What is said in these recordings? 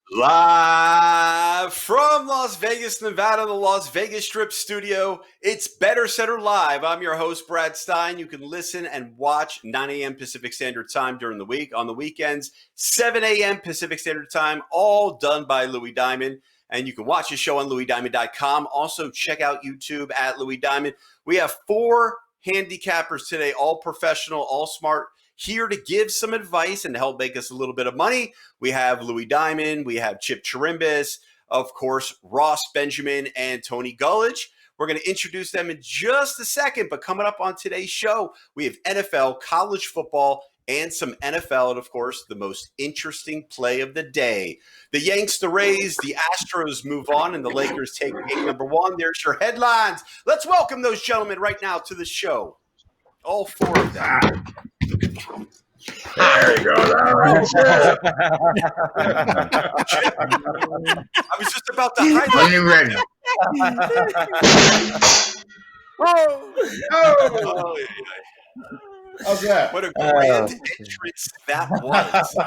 Live from Las Vegas, Nevada, the Las Vegas Strip studio, it's Bettor Center Live. I'm your host, Brad Stein. You can listen and watch 9 a.m. Pacific Standard Time during the week. On the weekends, 7 a.m. Pacific Standard Time, all done by Louis Diamond. And you can watch the show on louisdiamond.com. Also, check out YouTube at Louis Diamond. We have 4 handicappers today, all professional, all smart, here to give some advice and to help make us a little bit of money. We have Louis Diamond, we have Chip Chirimbus, of course, Ross Benjamin, and Tony Gullidge. We're going to introduce them in just a second, but coming up on today's show, we have NFL, college football, and some NFL, and of course, the most interesting play of the day. The Yanks, the Rays, the Astros move on, and the Lakers take game number 1. There's your headlines. Let's welcome those gentlemen right now to the show. All 4 of them. There you go. I was just about to highlight. When you're ready. Oh. How's that? What a grand entrance that was.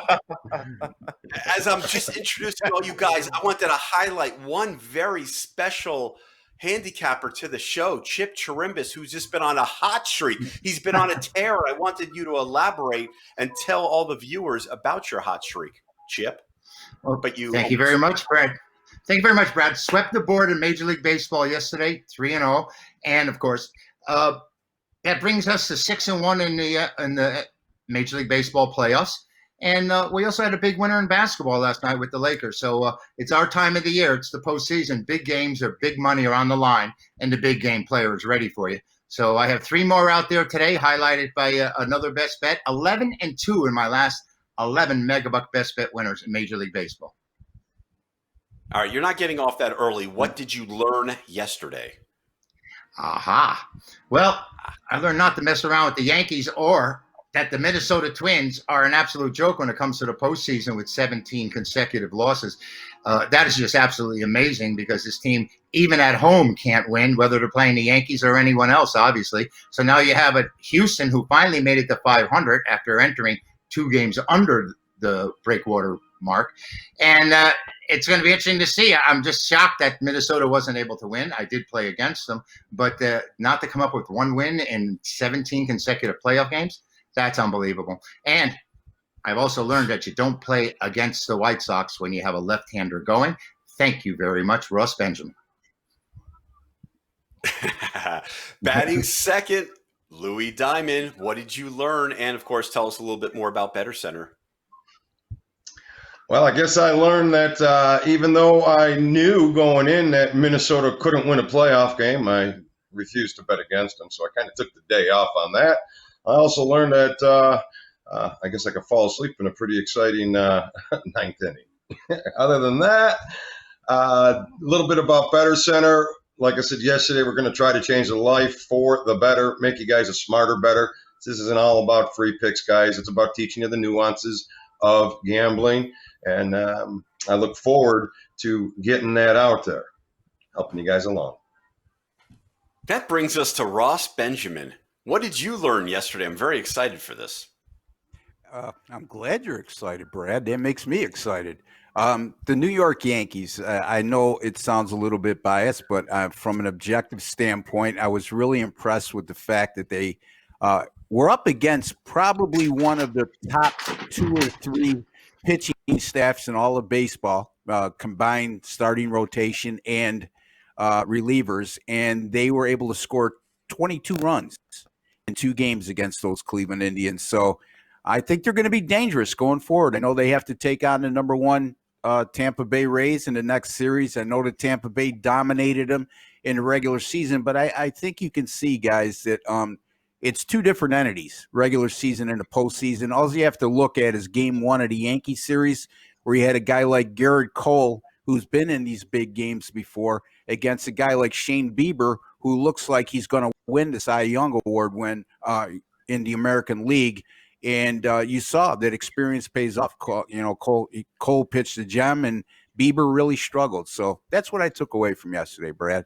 As I'm just introducing all you guys, I wanted to highlight one very special handicapper to the show, Chip Chirimbus, who's just been on a hot streak. He's been on a tear. I wanted you to elaborate and tell all the viewers about your hot streak, Chip. Well, but thank you very much, Brad. Thank you very much, Brad. Swept the board in Major League Baseball yesterday, 3-0, and of course, that brings us to 6-1 in the Major League Baseball playoffs. And we also had a big winner in basketball last night with the Lakers. So it's our time of the year. It's the postseason. Big games or big money are on the line, and the big game player is ready for you. So I have 3 more out there today, highlighted by another best bet. 11-2 in my last 11 Megabuck best bet winners in Major League Baseball. All right, you're not getting off that early. What did you learn yesterday? Aha. Well, I learned not to mess around with the Yankees or that the Minnesota Twins are an absolute joke when it comes to the postseason with 17 consecutive losses. That is just absolutely amazing because this team, even at home, can't win, whether they're playing the Yankees or anyone else, obviously. So now you have a Houston who finally made it to 500 after entering 2 games under the breakwater mark. And it's going to be interesting to see. I'm just shocked that Minnesota wasn't able to win. I did play against them, but not to come up with 1 win in 17 consecutive playoff games, that's unbelievable. And I've also learned that you don't play against the White Sox when you have a left-hander going. Thank you very much, Ross Benjamin. Batting second, Louis Diamond. What did you learn? And, of course, tell us a little bit more about Bettor Center. Well, I guess I learned that even though I knew going in that Minnesota couldn't win a playoff game, I refused to bet against them. So I kind of took the day off on that. I also learned that I guess I could fall asleep in a pretty exciting 9th inning. Other than that, a little bit about Bettor Center. Like I said yesterday, we're going to try to change the life for the better, make you guys a smarter bettor. This isn't all about free picks, guys. It's about teaching you the nuances of gambling. And I look forward to getting that out there, helping you guys along. That brings us to Ross Benjamin. What did you learn yesterday? I'm very excited for this. I'm glad you're excited, Brad. That makes me excited. The New York Yankees, I know it sounds a little bit biased, but from an objective standpoint, I was really impressed with the fact that they were up against probably one of the top 2 or 3 pitching staffs in all of baseball, combined starting rotation and relievers, and they were able to score 22 runs in 2 games against those Cleveland Indians. So I think they're going to be dangerous going forward. I know they have to take on the number 1 Tampa Bay Rays in the next series. I know that Tampa Bay dominated them in the regular season, but I think you can see, guys, that it's 2 different entities, regular season and the postseason. All you have to look at is game 1 of the Yankee series, where you had a guy like Garrett Cole, who's been in these big games before, against a guy like Shane Bieber, who looks like he's going to win the Cy Young Award in the American League. And you saw that experience pays off. Cole pitched a gem, and Bieber really struggled. So that's what I took away from yesterday, Brad.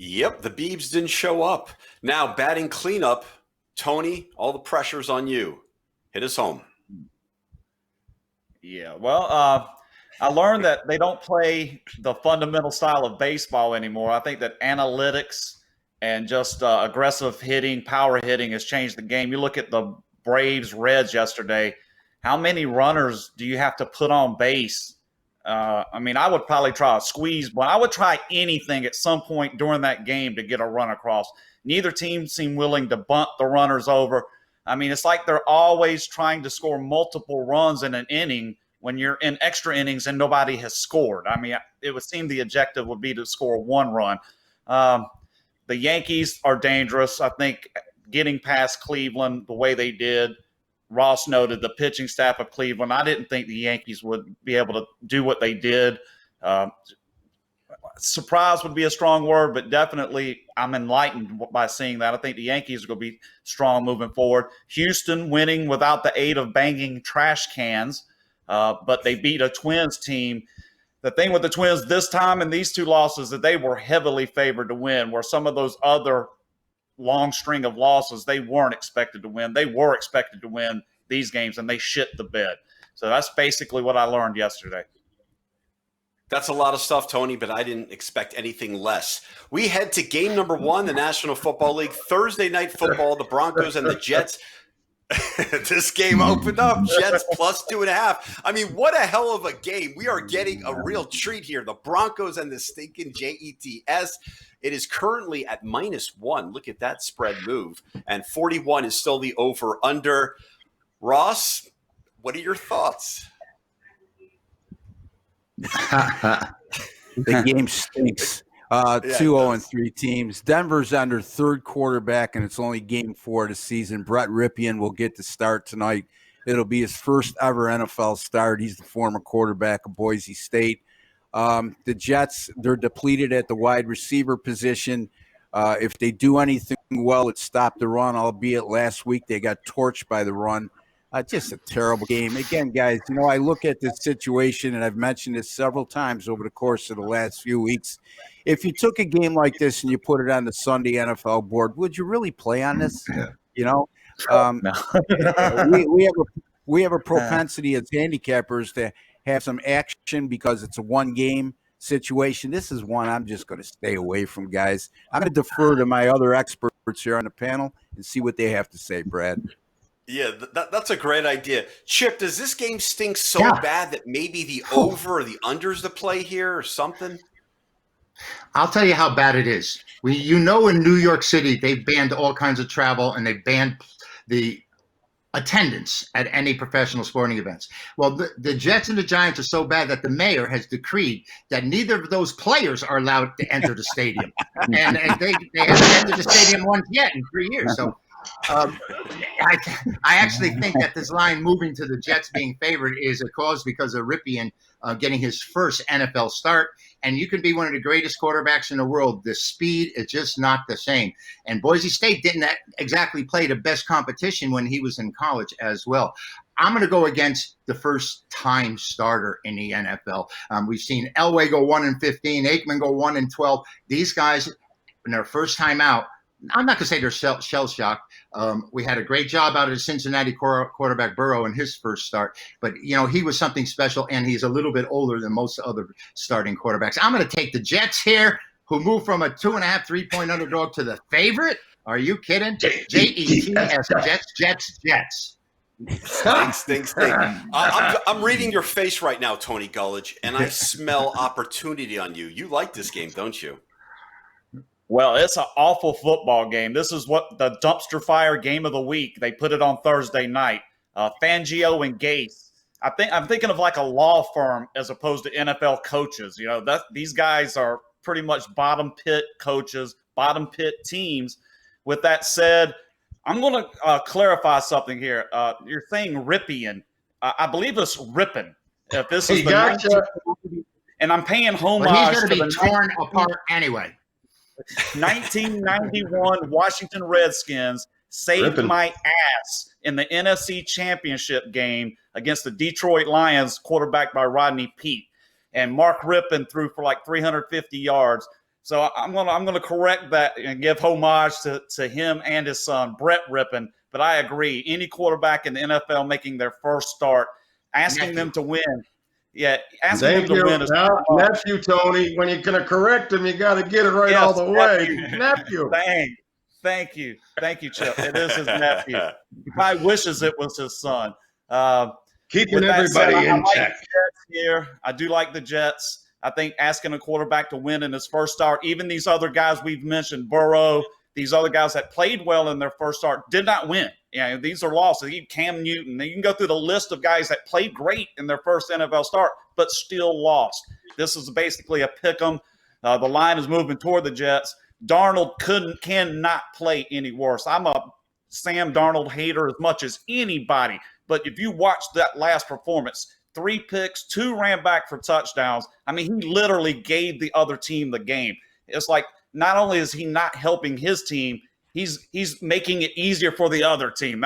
Yep, the Biebs didn't show up. Now, batting cleanup, Tony, all the pressure's on you. Hit us home. Yeah, well, I learned that they don't play the fundamental style of baseball anymore. I think that analytics and just aggressive hitting, power hitting has changed the game. You look at the Braves Reds yesterday. How many runners do you have to put on base? I mean, I would probably try a squeeze, but I would try anything at some point during that game to get a run across. Neither team seemed willing to bunt the runners over. I mean, it's like they're always trying to score multiple runs in an inning when you're in extra innings and nobody has scored. I mean, it would seem the objective would be to score one run. The Yankees are dangerous. I think getting past Cleveland the way they did, Ross noted the pitching staff of Cleveland. I didn't think the Yankees would be able to do what they did. Surprise would be a strong word, but definitely I'm enlightened by seeing that. I think the Yankees are going to be strong moving forward. Houston winning without the aid of banging trash cans, but they beat a Twins team. The thing with the Twins this time and these two losses that they were heavily favored to win, where some of those other long string of losses they weren't expected to win. They were expected to win these games, and they shit the bed. So that's basically what I learned yesterday. That's a lot of stuff, Tony, but I didn't expect anything less. We head to game number 1, the National Football League, Thursday Night Football, the Broncos and the Jets. This game opened up, Jets plus 2.5. I mean, what a hell of a game. We are getting a real treat here. The Broncos and the stinking Jets. It is currently at -1. Look at that spread move. And 41 is still the over-under. Ross, what are your thoughts? The game stinks. 2-0-3 teams. Denver's on their third quarterback, and it's only game 4 of the season. Brett Ripien will get the start tonight. It'll be his first ever NFL start. He's the former quarterback of Boise State. The Jets, they're depleted at the wide receiver position. If they do anything well, it's stop the run, albeit last week they got torched by the run. Just a terrible game. Again, guys, I look at this situation, and I've mentioned this several times over the course of the last few weeks. If you took a game like this and you put it on the Sunday NFL board, would you really play on this? No. We have a propensity as handicappers to have some action because it's a one-game situation. This is one I'm just going to stay away from, guys. I'm going to defer to my other experts here on the panel and see what they have to say, Brad. Yeah, that's a great idea. Chip, does this game stink so bad that maybe the over or the under's the play here or something? I'll tell you how bad it is. In New York City, they've banned all kinds of travel, and they've banned the attendance at any professional sporting events. Well, the Jets and the Giants are so bad that the mayor has decreed that neither of those players are allowed to enter the stadium. and they haven't entered the stadium once yet in 3 years. So I actually think that this line moving to the Jets being favored is a cause because of Ripien getting his first NFL start. And you can be one of the greatest quarterbacks in the world. The speed is just not the same. And Boise State didn't exactly play the best competition when he was in college as well. I'm going to go against the first-time starter in the NFL. We've seen Elway go 1-15, Aikman go 1-12. These guys, in their first time out, I'm not going to say they're shell-shocked. We had a great job out of the Cincinnati quarterback Burrow in his first start. But, he was something special, and he's a little bit older than most other starting quarterbacks. I'm going to take the Jets here, who moved from a 2.5, 3-point underdog to the favorite. Are you kidding? Jets, Jets. Stink. I'm reading your face right now, Tony Gullidge, and I smell opportunity on you. You like this game, don't you? Well, it's an awful football game. This is what the dumpster fire game of the week. They put it on Thursday night. Fangio and Gase. I'm thinking of like a law firm as opposed to NFL coaches. These guys are pretty much bottom pit coaches, bottom pit teams. With that said, I'm going to clarify something here. You're saying Ripien. I believe it's Rippin. If this is and I'm paying homage. But he's going to be torn apart anyway. 1991 Washington Redskins saved my ass in the NFC Championship game against the Detroit Lions, quarterbacked by Rodney Peete. And Mark Rippon threw for like 350 yards. So I'm gonna correct that and give homage to him and his son, Brett Rippon. But I agree, any quarterback in the NFL making their first start, asking them to win. Yeah, asking Thank them to you. win is Now, nephew, Tony, when you're going to correct him, you got to get it right all the way. Nephew. Thank you, Chip. It is his nephew. He probably wishes it was his son. Keeping With that said, everybody I in like check. the Jets here. I do like the Jets. I think asking a quarterback to win in his first start, even these other guys we've mentioned, Burrow, these other guys that played well in their first start, did not win. Yeah, these are losses. Cam Newton. You can go through the list of guys that played great in their first NFL start, but still lost. This is basically a pick 'em. The line is moving toward the Jets. Darnold cannot play any worse. I'm a Sam Darnold hater as much as anybody. But if you watch that last performance, 3 picks, 2 ran back for touchdowns. I mean, he literally gave the other team the game. It's like not only is he not helping his team, he's making it easier for the other team.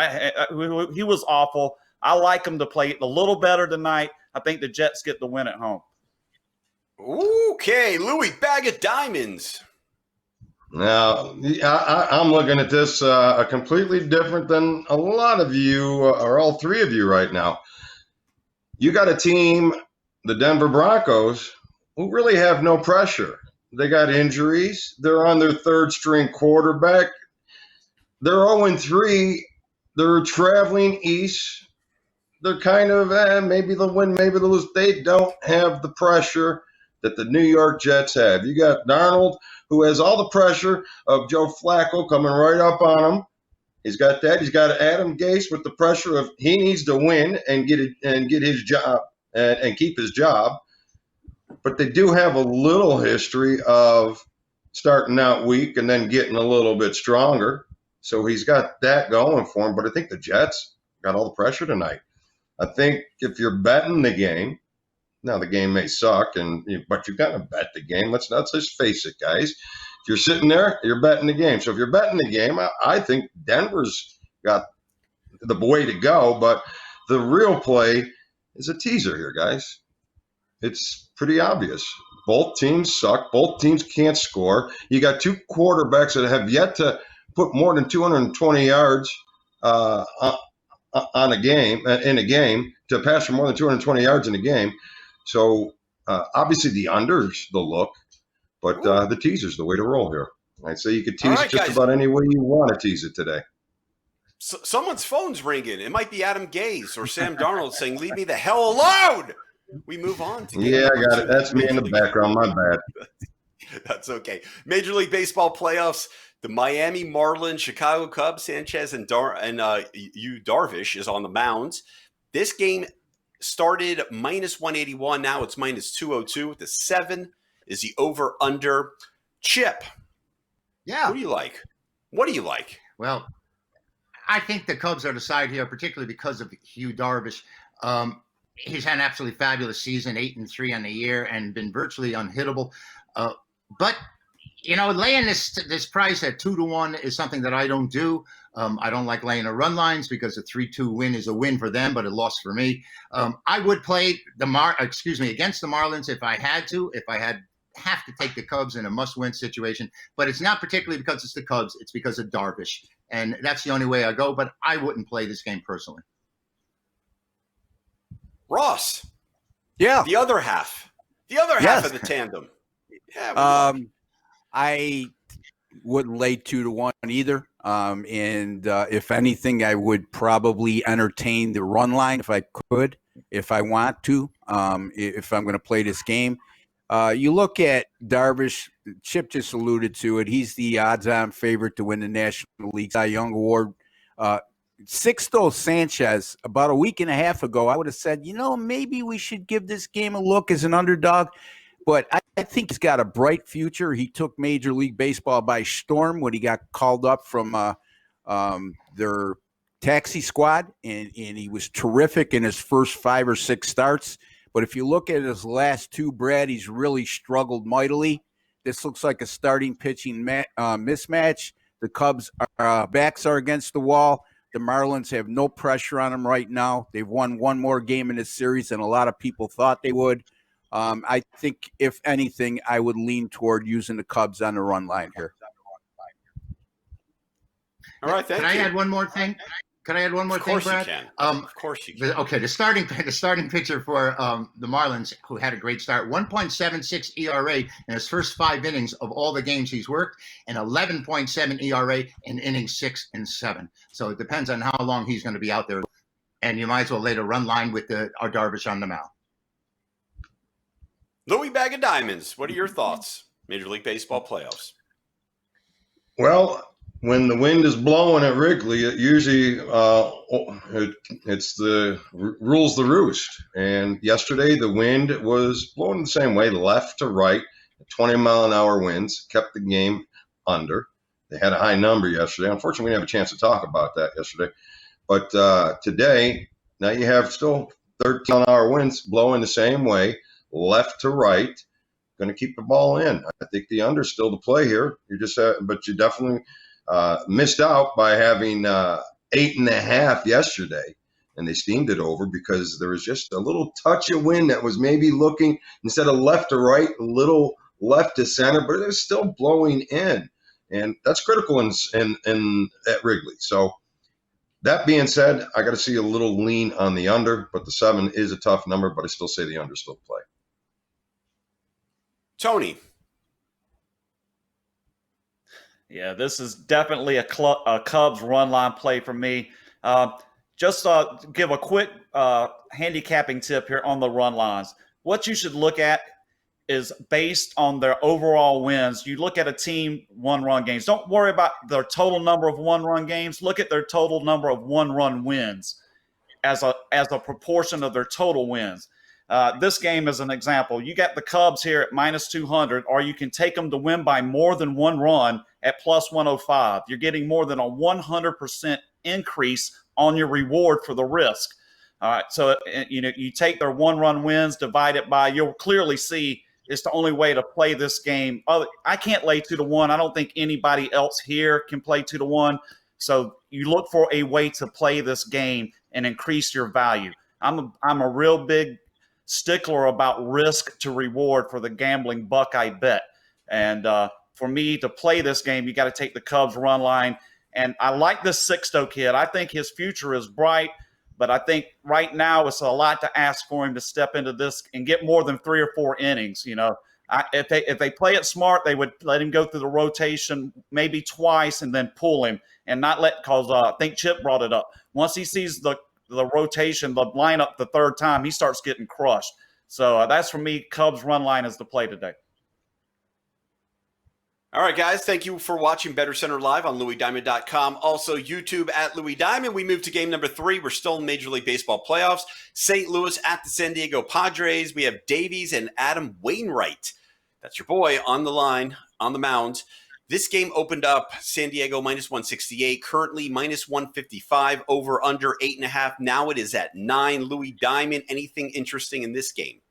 He was awful. I like him to play a little better tonight. I think the Jets get the win at home. Okay, Louis, bag of diamonds. Now, I'm looking at this completely different than a lot of you, or all 3 of you right now. You got a team, the Denver Broncos, who really have no pressure. They got injuries. They're on their 3rd string quarterback. They're 0-3. They're traveling east. They're kind of, maybe they'll win, maybe they'll lose. They don't have the pressure that the New York Jets have. You got Darnold, who has all the pressure of Joe Flacco coming right up on him. He's got that. He's got Adam Gase with the pressure of he needs to win and get his job and keep his job. But they do have a little history of starting out weak and then getting a little bit stronger. So he's got that going for him. But I think the Jets got all the pressure tonight. I think if you're betting the game, now the game may suck, but you got to bet the game. Let's just face it, guys. If you're sitting there, you're betting the game. So if you're betting the game, I think Denver's got the way to go. But the real play is a teaser here, guys. It's pretty obvious. Both teams suck. Both teams can't score. You got 2 quarterbacks that have yet to put more than 220 yards in a game, to pass for more than 220 yards in a game. So obviously the under's the look, but the teaser's the way to roll here. I'd say you could tease just guys, about any way you want to tease it today. Someone's phone's ringing. It might be Adam Gase or Sam Darnold saying, "Leave me the hell alone." We move on to I got it. That's me in the background. My bad. That's okay. Major League Baseball playoffs. The Miami Marlins, Chicago Cubs, Sanchez and Yu Darvish is on the mounds. This game started -181. Now it's -202. The 7 is the over/under. Chip. Yeah. What do you like? What do you like? Well, I think the Cubs are the side here, particularly because of Yu Darvish. He's had an absolutely fabulous season, 8-3 on the year, and been virtually unhittable. But laying this price at 2-1 is something that I don't do. I don't like laying the run lines because a 3-2 win is a win for them, but a loss for me. I would play against the Marlins if I had to. If I have to take the Cubs in a must-win situation, but it's not particularly because it's the Cubs. It's because of Darvish, and that's the only way I go. But I wouldn't play this game personally. Ross. Yeah. The other half of the tandem. Yeah. I wouldn't lay 2-1 either. If anything, I would probably entertain the run line if I could, if I want to, if I'm going to play this game. You look at Darvish, Chip just alluded to it. He's the odds-on favorite to win the National League Cy Young Award. Sixto Sanchez, about a week and a half ago, I would have said, maybe we should give this game a look as an underdog. But I think he's got a bright future. He took Major League Baseball by storm when he got called up from their taxi squad, and he was terrific in his first 5 or 6 starts. But if you look at his last 2, Brad, he's really struggled mightily. This looks like a starting pitching mismatch. The Cubs' backs are against the wall. The Marlins have no pressure on them right now. They've won 1 more game in this series than a lot of people thought they would. I think, if anything, I would lean toward using the Cubs on the run line here. All right, thank you. Can I add one more thing? Can I add one more thing, Brad? Of course you can. Of course you can. Okay, the starting pitcher for the Marlins, who had a great start, 1.76 ERA in his first 5 innings of all the games he's worked, and 11.7 ERA in innings 6 and 7. So it depends on how long he's going to be out there, and you might as well lay the run line with our Darvish on the mound. Louis Bag of Diamonds, what are your thoughts? Major League Baseball playoffs. Well, when the wind is blowing at Wrigley, it usually it's the rules the roost. And yesterday the wind was blowing the same way, left to right, 20-mile-an-hour winds, kept the game under. They had a high number yesterday. Unfortunately, we didn't have a chance to talk about that yesterday. But today, now you have still 13-mile-an-hour winds blowing the same way, left to right. Going to keep the ball in. I think the under's still to play here. But you definitely missed out by having 8.5 yesterday, and they steamed it over because there was just a little touch of wind that was maybe looking, instead of left to right, a little left to center, but it was still blowing in, and that's critical in at Wrigley. So that being said, I got to see a little lean on the under, but the 7 is a tough number, but I still say the under still play. Tony. Yeah, this is definitely a Cubs run line play for me. Just give a quick handicapping tip here on the run lines. What you should look at is based on their overall wins. You look at a team one-run games. Don't worry about their total number of one-run games. Look at their total number of one-run wins as a proportion of their total wins. This game is an example. You got the Cubs here at -200, or you can take them to win by more than 1 run at +105. You're getting more than a 100% increase on your reward for the risk. All right, so you take their 1-run wins, divide it by, you'll clearly see it's the only way to play this game. I can't lay 2-1. I don't think anybody else here can play 2-1. So you look for a way to play this game and increase your value. I'm a real big stickler about risk to reward for the gambling Buckeye bet. And for me to play this game, you got to take the Cubs run line. And I like this Sixto kid. I think his future is bright, but I think right now it's a lot to ask for him to step into this and get more than 3 or 4 innings. If they play it smart, they would let him go through the rotation maybe twice and then pull him and not because I think Chip brought it up. Once he sees the rotation, the lineup the 3rd time, he starts getting crushed. So that's for me. Cubs run line is the play today. All right, guys. Thank you for watching Better Center Live on LouisDiamond.com. Also, YouTube at Louis Diamond. We move to game number 3. We're still in Major League Baseball playoffs. St. Louis at the San Diego Padres. We have Davies and Adam Wainwright. That's your boy on the line, on the mound. This game opened up San Diego -168, currently -155, over under 8.5. Now it is at 9. Louis Diamond, anything interesting in this game?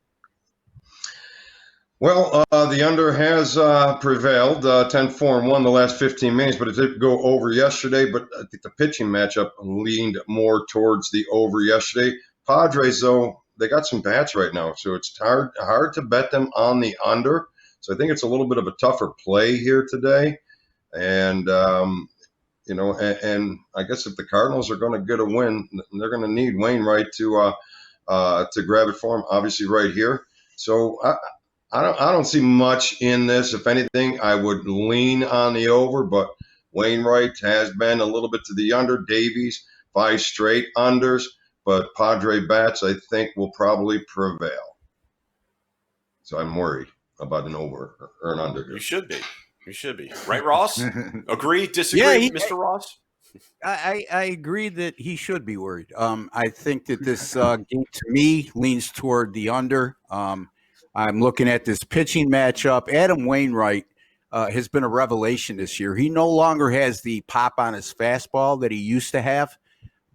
Well, the under has prevailed, 10-4-1 the last 15 minutes, but it did go over yesterday. But I think the pitching matchup leaned more towards the over yesterday. Padres, though, they got some bats right now, so it's hard to bet them on the under. So I think it's a little bit of a tougher play here today. And, and I guess if the Cardinals are going to get a win, they're going to need Wainwright to grab it for them, obviously right here. So I don't see much in this. If anything, I would lean on the over, but Wainwright has been a little bit to the under. Davies, 5 straight unders, but Padre bats, I think, will probably prevail. So I'm worried about an over or an under here. You should be. Right, Ross? Agree, disagree, Mr. Ross? I agree that he should be worried. I think that this game, to me, leans toward the under. I'm looking at this pitching matchup. Adam Wainwright has been a revelation this year. He no longer has the pop on his fastball that he used to have,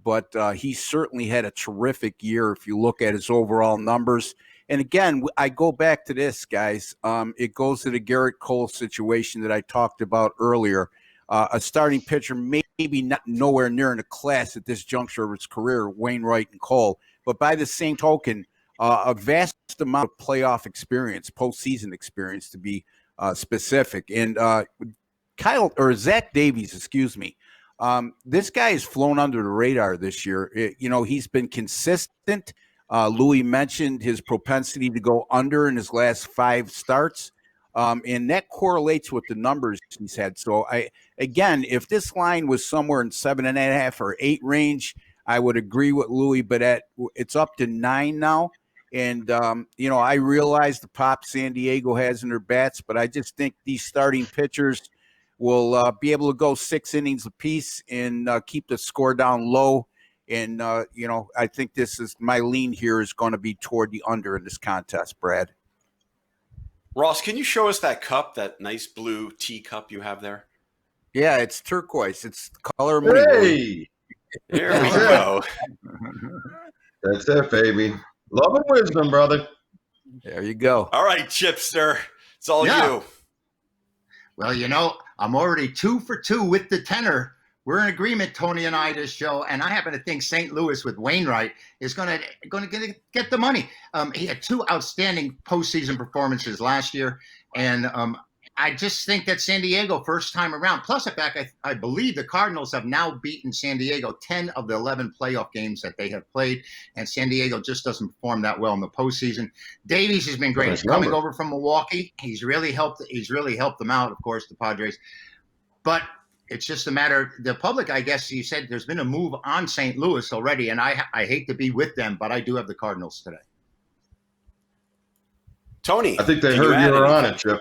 but he certainly had a terrific year if you look at his overall numbers. And again, I go back to this, guys. It goes to the Garrett Cole situation that I talked about earlier. A starting pitcher, maybe not nowhere near in a class at this juncture of his career, Wainwright and Cole, but by the same token, a vast amount of playoff experience, postseason experience to be specific. And Zach Davies, This guy has flown under the radar this year. He's been consistent. Louis mentioned his propensity to go under in his last 5 starts. And that correlates with the numbers he's had. So again, if this line was somewhere in 7.5 or 8 range, I would agree with Louis, but it's up to 9 now. And, I realize the pop San Diego has in their bats, but I just think these starting pitchers will be able to go 6 innings apiece and keep the score down low. And, I think my lean here is going to be toward the under in this contest, Brad. Ross, can you show us that cup, that nice blue tea cup you have there? Yeah, it's turquoise. It's the color of money. Hey, Here we go. that's it, baby. Love and wisdom, brother. There you go. All right, Chipster. It's all you. Well, I'm already 2 for 2 with the tenor. We're in agreement, Tony and I, this show, and I happen to think St. Louis with Wainwright is going to get the money. He had 2 outstanding postseason performances last year, and I just think that San Diego, first time around, plus the fact I believe the Cardinals have now beaten San Diego 10 of the 11 playoff games that they have played, and San Diego just doesn't perform that well in the postseason. Davies has been great. He's coming over from Milwaukee. He's really helped them out, of course, the Padres. But it's just a matter, the public, I guess you said there's been a move on St. Louis already, and I hate to be with them, but I do have the Cardinals today. Tony, I think they heard you were on it, Chip.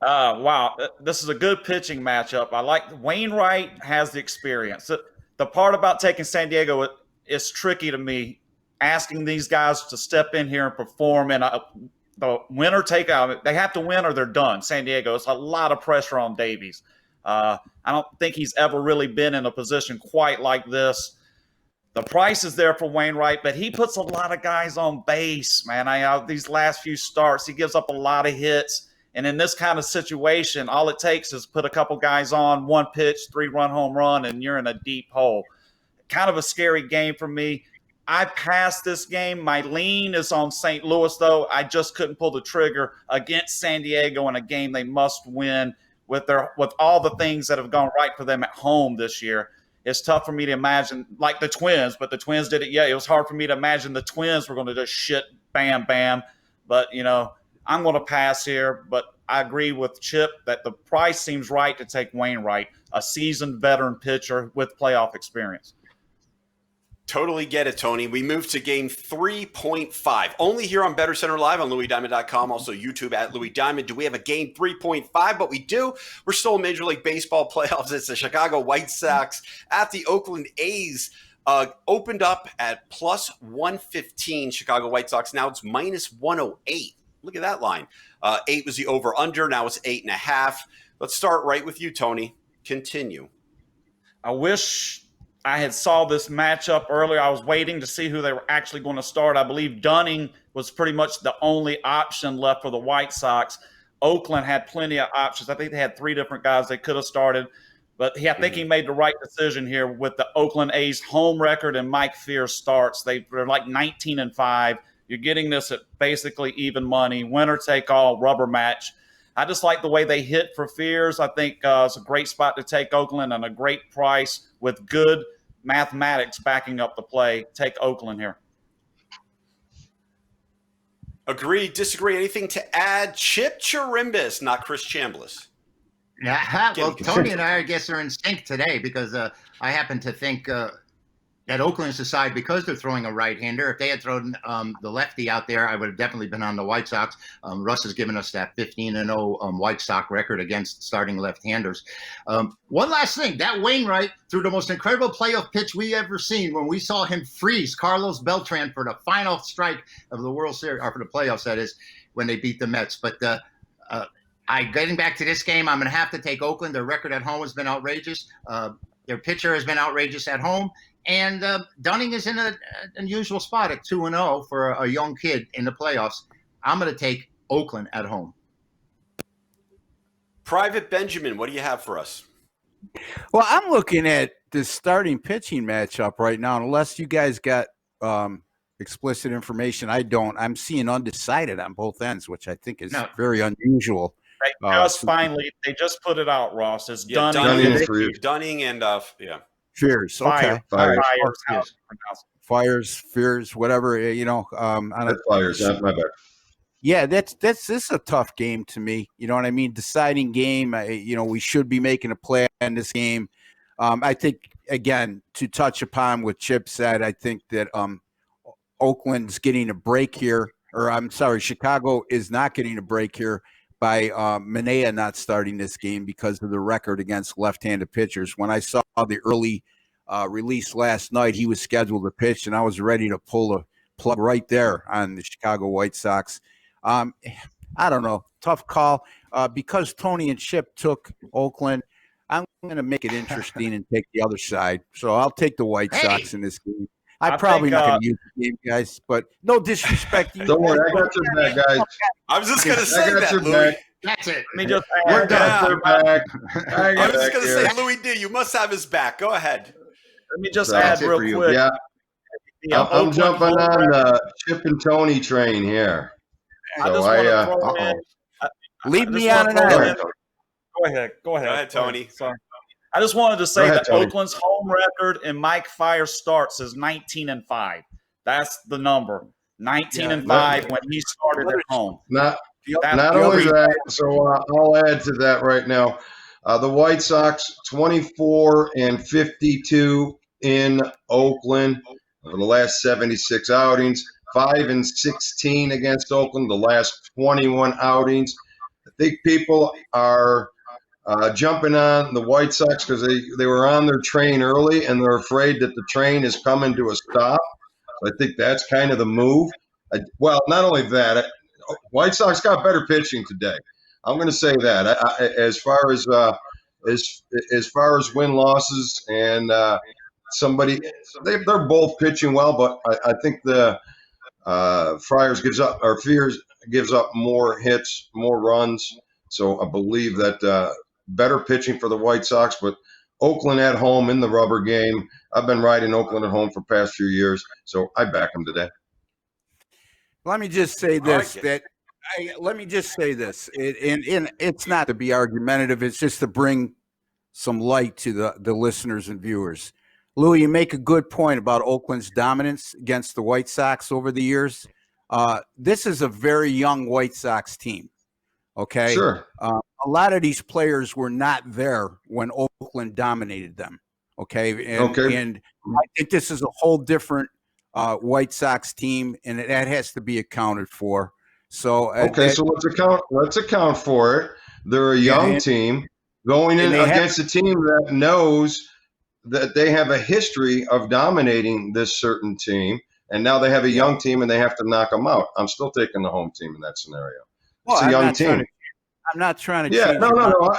Wow, this is a good pitching matchup. I like Wainwright has the experience. The part about taking San Diego is tricky to me, asking these guys to step in here and perform, and the winner take out. They have to win or they're done. San Diego. It's a lot of pressure on Davies. I don't think he's ever really been in a position quite like this. The price is there for Wainwright, but he puts a lot of guys on base, man. These last few starts, he gives up a lot of hits. And in this kind of situation, all it takes is put a couple guys on, 1 pitch, 3-run home run, and you're in a deep hole. Kind of a scary game for me. I passed this game. My lean is on St. Louis, though. I just couldn't pull the trigger against San Diego in a game they must win with all the things that have gone right for them at home this year. It's tough for me to imagine, like the Twins, but the Twins did it. Yeah, it was hard for me to imagine the Twins were going to just shit, bam, bam. But, I'm going to pass here. But I agree with Chip that the price seems right to take Wainwright, a seasoned veteran pitcher with playoff experience. Totally get it, Tony. We move to game 3.5. Only here on Bettor Center Live on LouisDiamond.com. Also YouTube at Louis Diamond. Do we have a game 3.5? But we do. We're still in Major League Baseball playoffs. It's the Chicago White Sox at the Oakland A's. Opened up at plus 115. Chicago White Sox. Now it's minus 108. Look at that line. 8 was the over-under. Now it's 8.5. Let's start right with you, Tony. Continue. I wish I had saw this matchup earlier. I was waiting to see who they were actually going to start. I believe Dunning was pretty much the only option left for the White Sox. Oakland had plenty of options. I think they had 3 different guys they could have started. But I think he made the right decision here with the Oakland A's home record and Mike Fear's starts. They're like 19-5. You're getting this at basically even money, winner take all, rubber match. I just like the way they hit for Fears. I think it's a great spot to take Oakland and a great price with good mathematics backing up the play. Take Oakland here. Agree, disagree, anything to add? Chip Chirimbus, not Chris Chambliss. Yeah, well, Tony and I guess, are in sync today because I happen to think that Oakland's decide because they're throwing a right-hander. If they had thrown the lefty out there, I would have definitely been on the White Sox. Russ has given us that 15-0 White Sox record against starting left-handers. One last thing, that Wainwright threw the most incredible playoff pitch we ever seen when we saw him freeze Carlos Beltran for the final strike of the World Series, or for the playoffs, that is, when they beat the Mets. But getting back to this game, I'm going to have to take Oakland. Their record at home has been outrageous. Their pitcher has been outrageous at home. And Dunning is in an unusual spot at 2-0 for a young kid in the playoffs. I'm going to take Oakland at home. Private Benjamin, what do you have for us? Well, I'm looking at this starting pitching matchup right now. Unless you guys got explicit information, I don't. I'm seeing undecided on both ends, which I think is very unusual. They just put it out, Ross. It's Yeah, Dunning. Dunning and yeah. Fears. Okay. Fires. Fires, fears, whatever, Fires. That's my bad. Yeah, this is a tough game to me. You know what I mean? Deciding game. We should be making a play in this game. I think, again, to touch upon what Chip said, I think that Oakland's getting a break here, or I'm sorry, Chicago is not getting a break here by Manaea not starting this game because of the record against left-handed pitchers. When I saw the early release last night, he was scheduled to pitch, and I was ready to pull a plug right there on the Chicago White Sox. I don't know. Tough call. Because Tony and Chip took Oakland, I'm going to make it interesting and take the other side. So I'll take the White Sox in this game. I'm probably not going to use the game, guys, but no disrespect. Don't worry, I got your back, guys. I was just going to say that, Louis. That's it. Let me just We're done. We're back. I was just going to say, Louis D, you must have his back. Go ahead. Let me just add real quick. Yeah, I'm jumping on the Chip and Tony train here. Leave me on an island. Go ahead, Tony. Sorry. I just wanted to say that Tony. Oakland's home record in Mike Fiers starts is 19-5. That's the number. 19-5 when he started at home. Not only that, so I'll add to that right now. The White Sox 24-52 in Oakland over the last 76 outings. 5-16 against Oakland the last 21 outings. I think people are jumping on the White Sox because they were on their train early and they're afraid that the train is coming to a stop. So I think that's kind of the move. Well, not only that, White Sox got better pitching today. I'm going to say that. As far as win losses and they're both pitching well, but I think the Fiers gives up more hits, more runs. So I believe that better pitching for the White Sox, but Oakland at home in the rubber game. I've been riding Oakland at home for the past few years, so I back them today. Let me just say this. Let me just say this. It's not to be argumentative. It's just to bring some light to the listeners and viewers. Louis, you make a good point about Oakland's dominance against the White Sox over the years. This is a very young White Sox team. Okay. Sure. A lot of these players were not there when Oakland dominated them. Okay. And I think this is a whole different White Sox team, and that has to be accounted for. So so let's account for it. They're a young team going in against a team that knows that they have a history of dominating this certain team, and now they have a young team and they have to knock them out. I'm still taking the home team in that scenario. It's a young team. I'm not trying to. Yeah, no.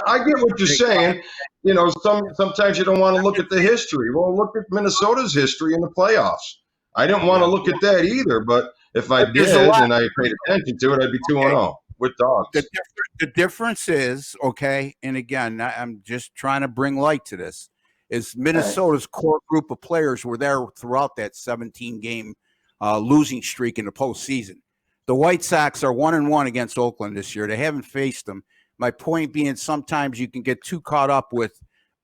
I get what you're saying. Sometimes you don't want to look at the history. Well, look at Minnesota's history in the playoffs. I didn't want to look at that either, but if I did and I paid attention to it, I'd be 2-0 with dogs. The difference is, and again, I'm just trying to bring light to this, is Minnesota's core group of players were there throughout that 17-game losing streak in the postseason. The White Sox are 1-1 against Oakland this year. They haven't faced them. My point being, sometimes you can get too caught up with,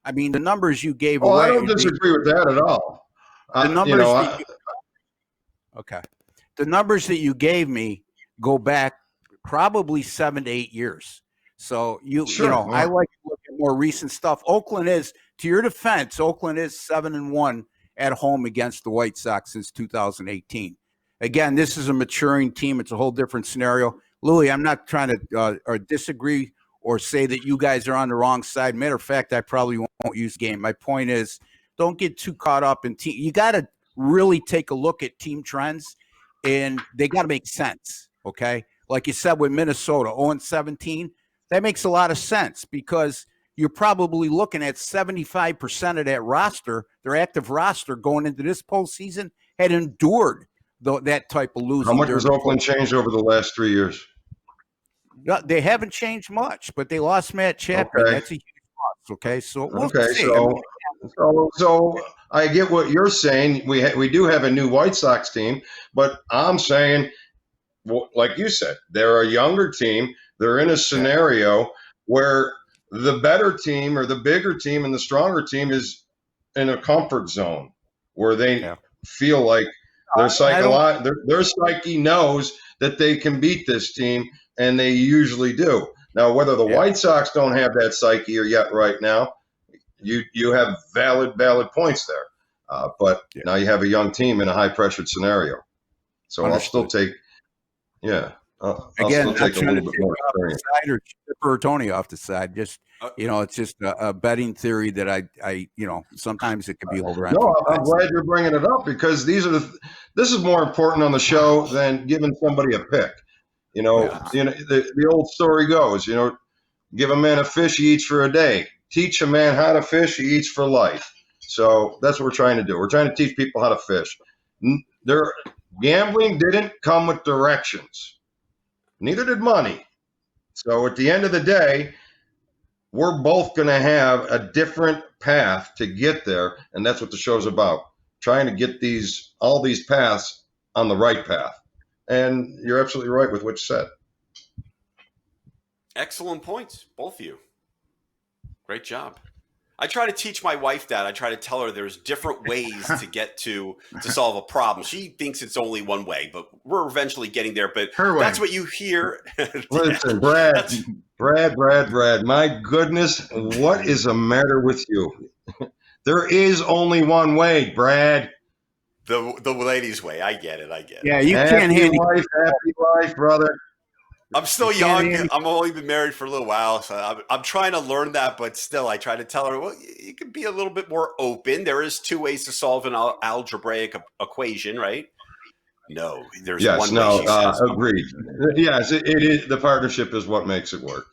the numbers you gave away. I don't disagree with that at all. The numbers that you gave me go back probably 7 to 8 years. So I like to look at more recent stuff. Oakland is, to your defense, 7-1 at home against the White Sox since 2018. Again, this is a maturing team. It's a whole different scenario. Louis, I'm not trying to disagree or say that you guys are on the wrong side. Matter of fact, I probably won't use the game. My point is, don't get too caught up in team. You got to really take a look at team trends, and they got to make sense, okay? Like you said with Minnesota, 0-17, that makes a lot of sense because you're probably looking at 75% of that roster, their active roster going into this postseason, had endured that type of losing. How much has Oakland changed over the last 3 years? They haven't changed much, but they lost Matt Chapman. Okay. That's a huge loss, okay? So So I get what you're saying. We do have a new White Sox team, but I'm saying, like you said, they're a younger team. They're in a scenario where the better team or the bigger team and the stronger team is in a comfort zone where they feel like their psyche knows that they can beat this team, and they usually do. Now, whether the White Sox don't have that psyche yet right now, you have valid points there. But now you have a young team in a high-pressured scenario. So Understood. I'll still take, I'll Again, still take a little bit more experience. Or Chipper or Tony off the side. Just it's just a betting theory that I sometimes it can be over. No, I'm glad you're bringing it up, because this is more important on the show than giving somebody a pick. The old story goes, give a man a fish, he eats for a day. Teach a man how to fish, he eats for life. So that's what we're trying to do. We're trying to teach people how to fish. Gambling didn't come with directions. Neither did money. So at the end of the day, we're both going to have a different path to get there, and that's what the show's about, trying to get all these paths on the right path. And you're absolutely right with what you said. Excellent points, both of you. Great job. I try to teach my wife that. I try to tell her there's different ways to solve a problem. She thinks it's only one way, but we're eventually getting there. But that's what you hear. Listen, Brad, my goodness, what is the matter with you? There is only one way, Brad. The ladies' way. I get it. Yeah, you can't handle happy life, brother. I'm still young. I'm only been married for a little while, so I'm trying to learn that. But still, I try to tell her, well, you can be a little bit more open. There is two ways to solve an algebraic equation, right? No, there's one way. Agreed. Yes, it is. The partnership is what makes it work,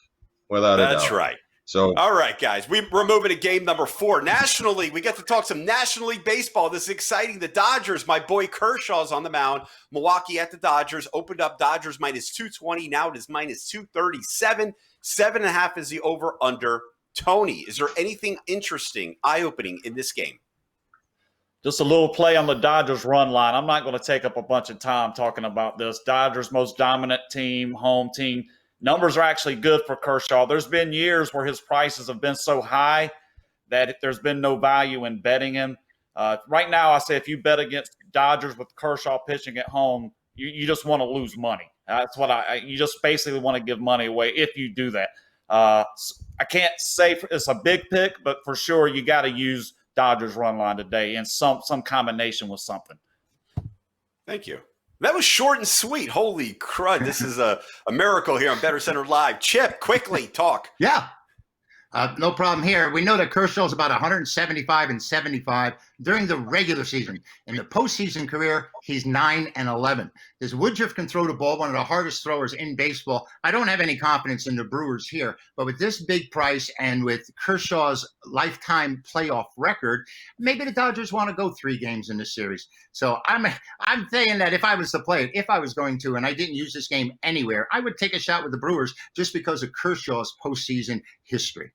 without a doubt. That's right. So, all right, guys, we're moving to game number 4. National League, we get to talk some National League baseball. This is exciting. The Dodgers, my boy Kershaw's on the mound. Milwaukee at the Dodgers, opened up Dodgers minus 220. Now it is minus 237. 7.5 is the over-under. Tony, is there anything interesting, eye-opening in this game? Just a little play on the Dodgers run line. I'm not going to take up a bunch of time talking about this. Dodgers, most dominant team, home team. Numbers are actually good for Kershaw. There's been years where his prices have been so high that there's been no value in betting him. Right now, I say if you bet against Dodgers with Kershaw pitching at home, you just want to lose money. That's what you just basically want to give money away if you do that. I can't say it's a big pick, but for sure you got to use Dodgers run line today in some combination with something. Thank you. That was short and sweet. Holy crud. This is a miracle here on Bettor Center Live. Chip, quickly, talk. Yeah. No problem here. We know that Kershaw's about 175 and 75 during the regular season. In the postseason career, he's 9-11. This Woodruff can throw the ball, one of the hardest throwers in baseball. I don't have any confidence in the Brewers here, but with this big price and with Kershaw's lifetime playoff record, maybe the Dodgers want to go 3 games in this series. So I'm saying that if I was to play it, if I was going to, and I didn't use this game anywhere, I would take a shot with the Brewers just because of Kershaw's postseason history.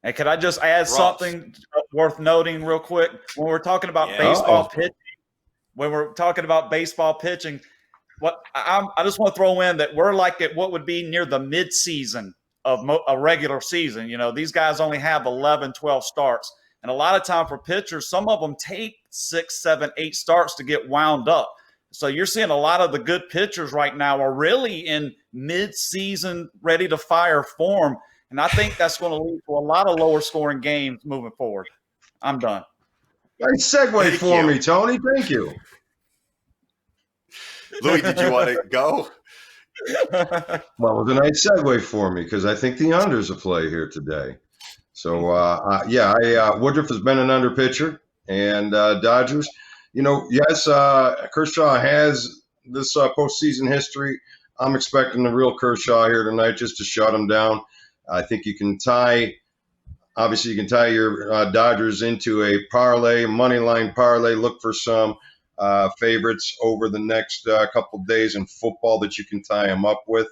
And could I just add something worth noting real quick? When we're talking about baseball pitching, what I just want to throw in that we're like at what would be near the mid-season of a regular season. These guys only have 11, 12 starts. And a lot of time for pitchers, some of them take 6, 7, 8 starts to get wound up. So you're seeing a lot of the good pitchers right now are really in mid-season, ready to fire form. And I think that's going to lead to a lot of lower scoring games moving forward. I'm done. Nice segue for me, Tony. Thank you. Louis, did you want to go? Well, it was a nice segue for me because I think the under's a play here today. So, Woodruff has been an under pitcher, and Dodgers, yes, Kershaw has this postseason history. I'm expecting the real Kershaw here tonight just to shut him down. I think you can tie your Dodgers into a parlay, money line parlay. Look for some favorites over the next couple of days in football that you can tie them up with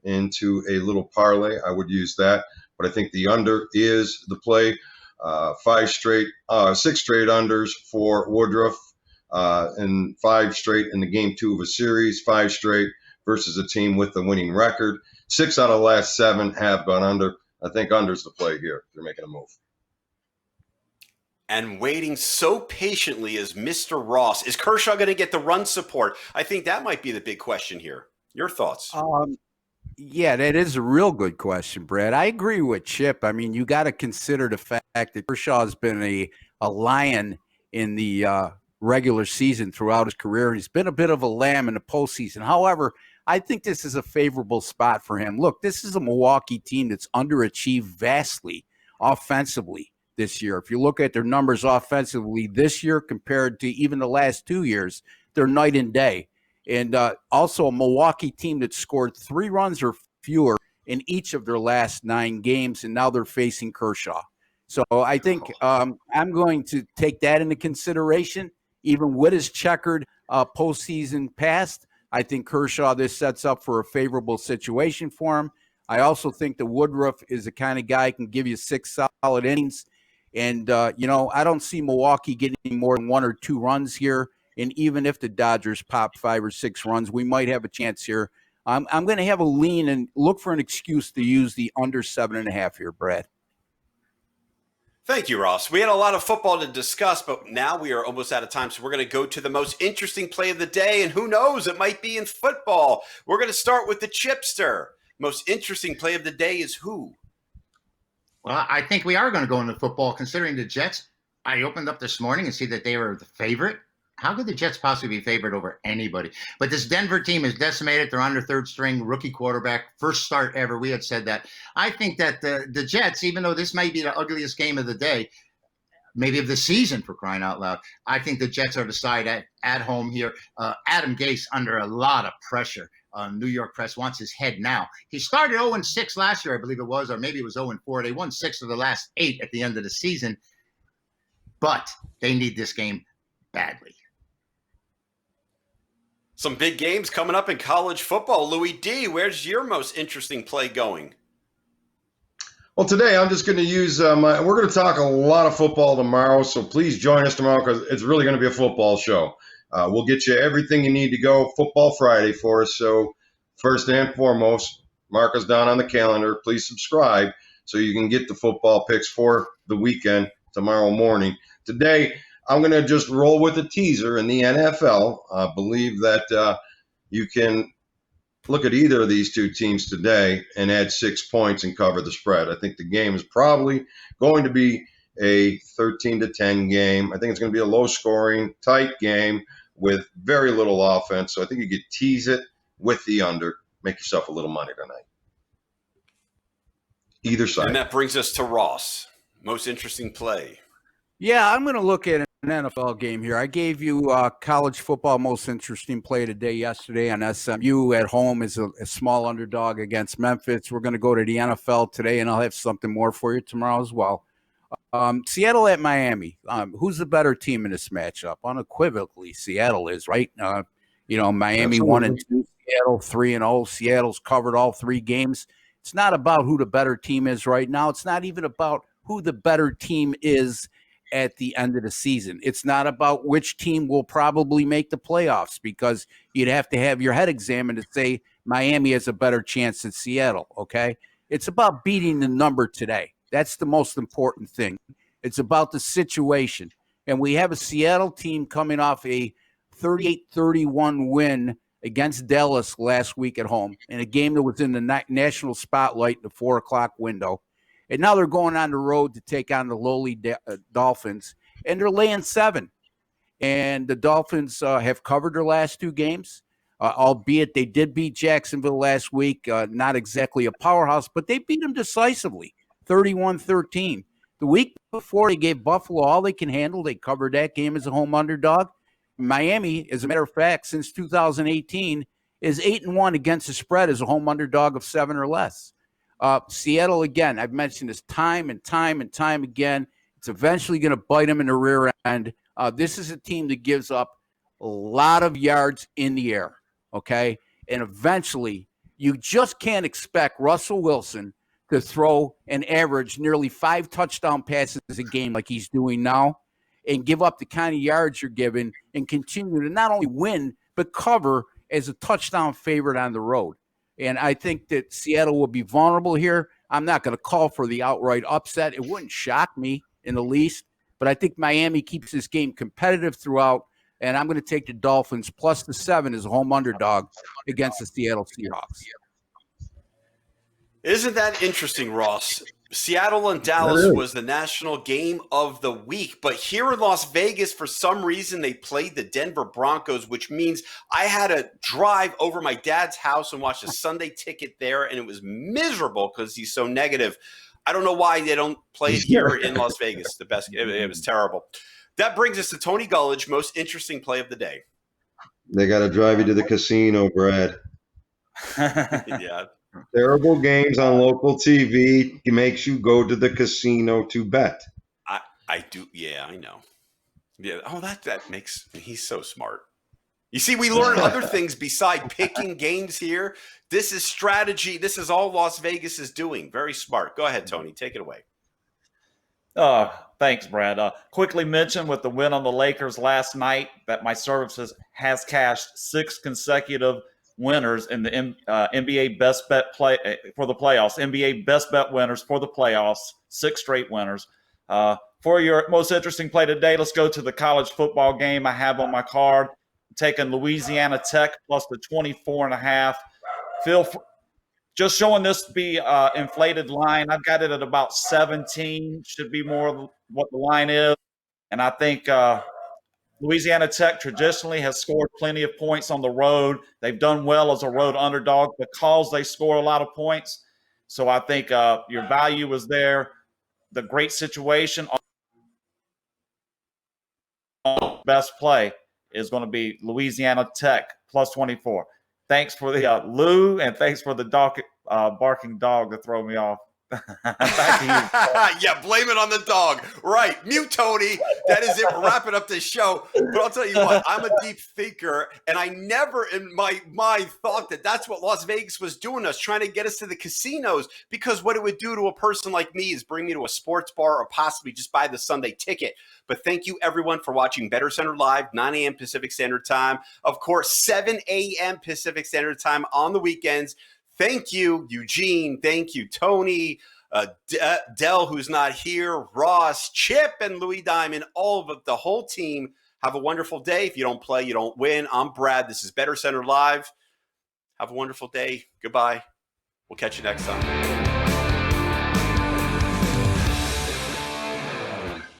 into a little parlay. I would use that. But I think the under is the play. 6 straight unders for Woodruff and 5 straight in the game 2 of a series, 5 straight versus a team with a winning record. 6 out of the last 7 have gone under. I think under's the play here if you're making a move. And waiting so patiently is Mr. Ross. Is Kershaw going to get the run support? I think that might be the big question here. Your thoughts? Yeah, that is a real good question, Brad. I agree with Chip. I mean, you got to consider the fact that Kershaw has been a lion in the regular season throughout his career. He's been a bit of a lamb in the postseason. However, I think this is a favorable spot for him. Look, this is a Milwaukee team that's underachieved vastly offensively this year. If you look at their numbers offensively this year compared to even the last 2 years, they're night and day. And also a Milwaukee team that scored 3 runs or fewer in each of their last 9 games, and now they're facing Kershaw. So I think I'm going to take that into consideration, even with his checkered postseason past. I think Kershaw, this sets up for a favorable situation for him. I also think that Woodruff is the kind of guy who can give you 6 solid innings. And, I don't see Milwaukee getting more than 1 or 2 runs here. And even if the Dodgers pop 5 or 6 runs, we might have a chance here. I'm going to have a lean and look for an excuse to use the under 7.5 here, Brad. Thank you, Ross. We had a lot of football to discuss, but now we are almost out of time. So we're going to go to the most interesting play of the day. And who knows, it might be in football. We're going to start with the Chipster. Most interesting play of the day is who? Well, I think we are going to go into football, considering the Jets. I opened up this morning and see that they were the favorite. How could the Jets possibly be favored over anybody? But this Denver team is decimated. They're on their 3rd string, rookie quarterback, first start ever. We had said that. I think that the Jets, even though this might be the ugliest game of the day, maybe of the season for crying out loud, I think the Jets are the side at home here. Adam Gase under a lot of pressure. New York press wants his head now. He started 0-6 last year, I believe it was, or maybe it was 0-4. They won 6 of the last 8 at the end of the season. But they need this game badly. Some big games coming up in college football. Louis D., where's your most interesting play going? Well, today I'm just going to use we're going to talk a lot of football tomorrow, so please join us tomorrow because it's really going to be a football show. We'll get you everything you need to go Football Friday for us. So first and foremost, mark us down on the calendar. Please subscribe so you can get the football picks for the weekend tomorrow morning. Today, I'm going to just roll with a teaser in the NFL. I believe that you can look at either of these 2 teams today and add 6 points and cover the spread. I think the game is probably going to be a 13-10 game. I think it's going to be a low-scoring, tight game with very little offense. So I think you could tease it with the under. Make yourself a little money tonight. Either side. And that brings us to Ross. Most interesting play. Yeah, I'm going to look at an NFL game here. I gave you college football most interesting play today yesterday on SMU at home as a small underdog against Memphis. We're going to go to the NFL today, and I'll have something more for you tomorrow as well. Seattle at Miami. Who's the better team in this matchup? Unequivocally, Seattle is, right? Miami 1-2, Seattle 3-0. Seattle's covered all 3 games. It's not about who the better team is right now. It's not even about who the better team is at the end of the season. It's not about which team will probably make the playoffs, because you'd have to have your head examined to say Miami has a better chance than Seattle, okay? It's about beating the number today. That's the most important thing. It's about the situation. And we have a Seattle team coming off a 38-31 win against Dallas last week at home in a game that was in the national spotlight in the 4 o'clock window. And now they're going on the road to take on the lowly Dolphins, and they're laying 7. And the Dolphins have covered their last 2 games, albeit they did beat Jacksonville last week. Not exactly a powerhouse, but they beat them decisively, 31-13. The week before, they gave Buffalo all they can handle. They covered that game as a home underdog. Miami, as a matter of fact, since 2018, is 8-1 against the spread as a home underdog of 7 or less. Seattle, again, I've mentioned this time and time and time again. It's eventually going to bite them in the rear end. This is a team that gives up a lot of yards in the air, okay? And eventually, you just can't expect Russell Wilson to throw an average nearly 5 touchdown passes a game like he's doing now and give up the kind of yards you're giving and continue to not only win, but cover as a touchdown favorite on the road. And I think that Seattle will be vulnerable here. I'm not going to call for the outright upset. It wouldn't shock me in the least, but I think Miami keeps this game competitive throughout, and I'm going to take the Dolphins plus the 7 as a home underdog against the Seattle Seahawks. Isn't that interesting, Ross? Seattle and Dallas was the national game of the week, but here in Las Vegas, for some reason, they played the Denver Broncos, which means I had to drive over my dad's house and watch a Sunday ticket there, and it was miserable because he's so negative. I don't know why they don't play it here in Las Vegas. It was terrible. That brings us to Tony Gullidge, most interesting play of the day. They got to drive you to the casino, Brad. Yeah. Terrible games on local TV makes you go to the casino to bet. I do. Yeah, I know. Yeah. Oh, that makes he's so smart. You see, we learn other things beside picking games here. This is strategy. This is all Las Vegas is doing. Very smart. Go ahead, Tony. Take it away. Thanks, Brad. Quickly mention with the win on the Lakers last night that my services has cashed 6 consecutive winners in the NBA best bet play for the playoffs. NBA best bet winners for the playoffs, 6 straight winners. For your most interesting play today, let's go to the college football game I have on my card. I'm taking Louisiana Tech plus the 24.5. Just showing this to be inflated line. I've got it at about 17. Should be more what the line is. And I think Louisiana Tech traditionally has scored plenty of points on the road. They've done well as a road underdog because they score a lot of points. So I think your value is there. The great situation on best play is going to be Louisiana Tech plus 24. Thanks for the Lou, and thanks for the barking dog to throw me off. Back to you. Yeah, blame it on the dog. Right. Mute Tony. That is it. We're wrapping up this show. But I'll tell you what, I'm a deep thinker, and I never in my mind thought that that's what Las Vegas was doing us, trying to get us to the casinos, because what it would do to a person like me is bring me to a sports bar or possibly just buy the Sunday ticket. But thank you, everyone, for watching Bettor Center Live, 9 a.m. Pacific Standard Time. Of course, 7 a.m. Pacific Standard Time on the weekends. Thank you, Eugene. Thank you, Tony, Dell, who's not here, Ross, Chip, and Louis Diamond, all of the whole team. Have a wonderful day. If you don't play, you don't win. I'm Brad. This is Bettor Center Live. Have a wonderful day. Goodbye. We'll catch you next time.